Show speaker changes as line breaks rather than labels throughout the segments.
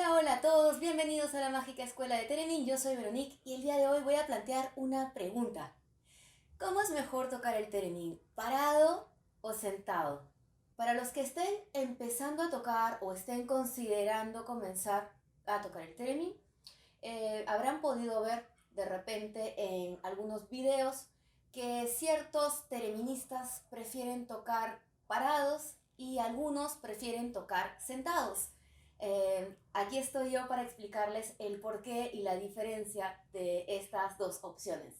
Hola, hola a todos, bienvenidos a la mágica escuela de Teremin. Yo soy Veronique y el día de hoy voy a plantear una pregunta. ¿Cómo es mejor tocar el Teremin? ¿Parado o sentado? Para los que estén empezando a tocar o estén considerando comenzar a tocar el Teremin, habrán podido ver de repente en algunos videos que ciertos tereministas prefieren tocar parados y algunos prefieren tocar sentados. Aquí estoy yo para explicarles el porqué y la diferencia de estas dos opciones.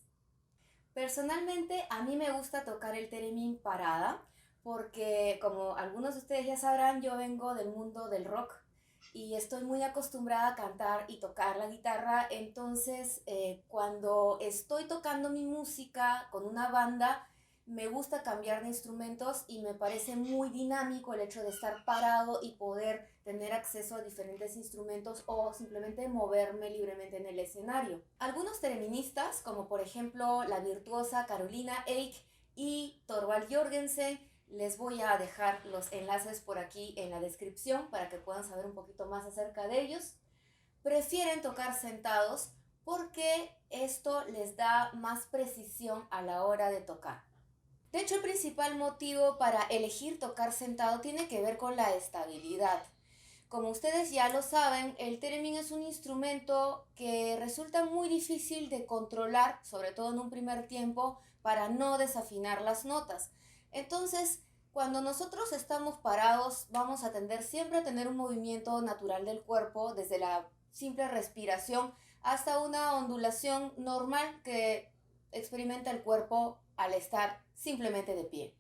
Personalmente, a mí me gusta tocar el theremin parada porque, como algunos de ustedes ya sabrán, yo vengo del mundo del rock y estoy muy acostumbrada a cantar y tocar la guitarra. Entonces, cuando estoy tocando mi música con una banda, me gusta cambiar de instrumentos y me parece muy dinámico el hecho de estar parado y poder tener acceso a diferentes instrumentos o simplemente moverme libremente en el escenario. Algunos thereministas, como por ejemplo la virtuosa Carolina Eyck y Thorvald Jorgensen, les voy a dejar los enlaces por aquí en la descripción para que puedan saber un poquito más acerca de ellos. Prefieren tocar sentados porque esto les da más precisión a la hora de tocar. De hecho, el principal motivo para elegir tocar sentado tiene que ver con la estabilidad. Como ustedes ya lo saben, el theremin es un instrumento que resulta muy difícil de controlar, sobre todo en un primer tiempo, para no desafinar las notas. Entonces, cuando nosotros estamos parados, vamos a tender siempre a tener un movimiento natural del cuerpo, desde la simple respiración hasta una ondulación normal que experimenta el cuerpo al estar simplemente de pie.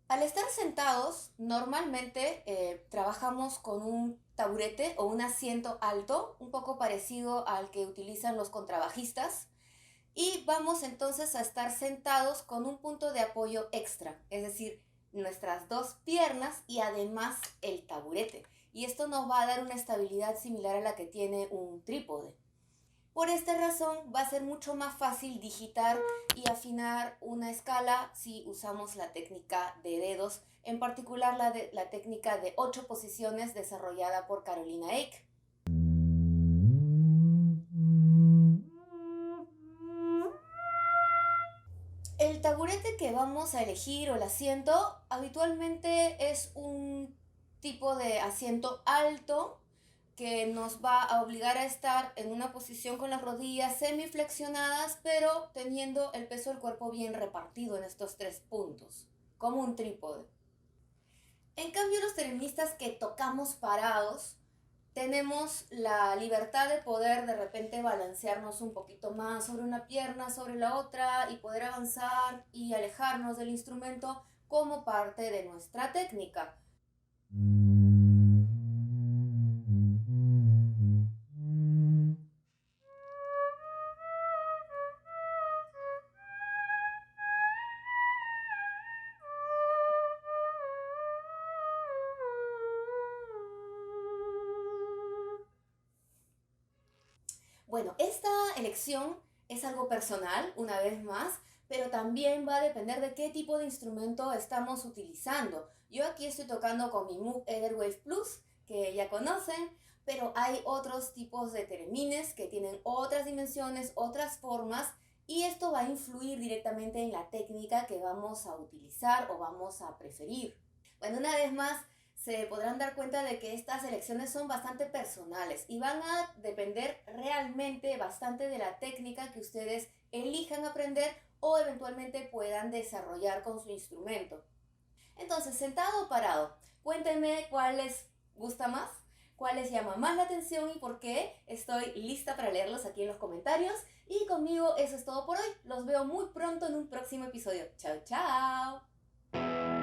Al estar sentados, normalmente trabajamos con un taburete o un asiento alto, un poco parecido al que utilizan los contrabajistas, y vamos entonces a estar sentados con un punto de apoyo extra, es decir, nuestras dos piernas y además el taburete. Y esto nos va a dar una estabilidad similar a la que tiene un trípode. Por esta razón va a ser mucho más fácil digitar y afinar una escala si usamos la técnica de dedos, en particular la técnica de 8 posiciones desarrollada por Carolina Eyck. El taburete que vamos a elegir o el asiento habitualmente es un tipo de asiento alto que nos va a obligar a estar en una posición con las rodillas semiflexionadas, pero teniendo el peso del cuerpo bien repartido en estos tres puntos, como un trípode. En cambio, los teremistas que tocamos parados, tenemos la libertad de poder de repente balancearnos un poquito más sobre una pierna, sobre la otra y poder avanzar y alejarnos del instrumento como parte de nuestra técnica. Bueno, esta elección es algo personal, una vez más, pero también va a depender de qué tipo de instrumento estamos utilizando. Yo aquí estoy tocando con mi Moog Etherwave Plus, que ya conocen, pero hay otros tipos de teremines que tienen otras dimensiones, otras formas, y esto va a influir directamente en la técnica que vamos a utilizar o vamos a preferir. Bueno, una vez más, se podrán dar cuenta de que estas elecciones son bastante personales y van a depender realmente bastante de la técnica que ustedes elijan aprender o eventualmente puedan desarrollar con su instrumento. Entonces, sentado o parado, cuéntenme cuál les gusta más, cuál les llama más la atención y por qué. Estoy lista para leerlos aquí en los comentarios. Y conmigo eso es todo por hoy. Los veo muy pronto en un próximo episodio. Chao, chao.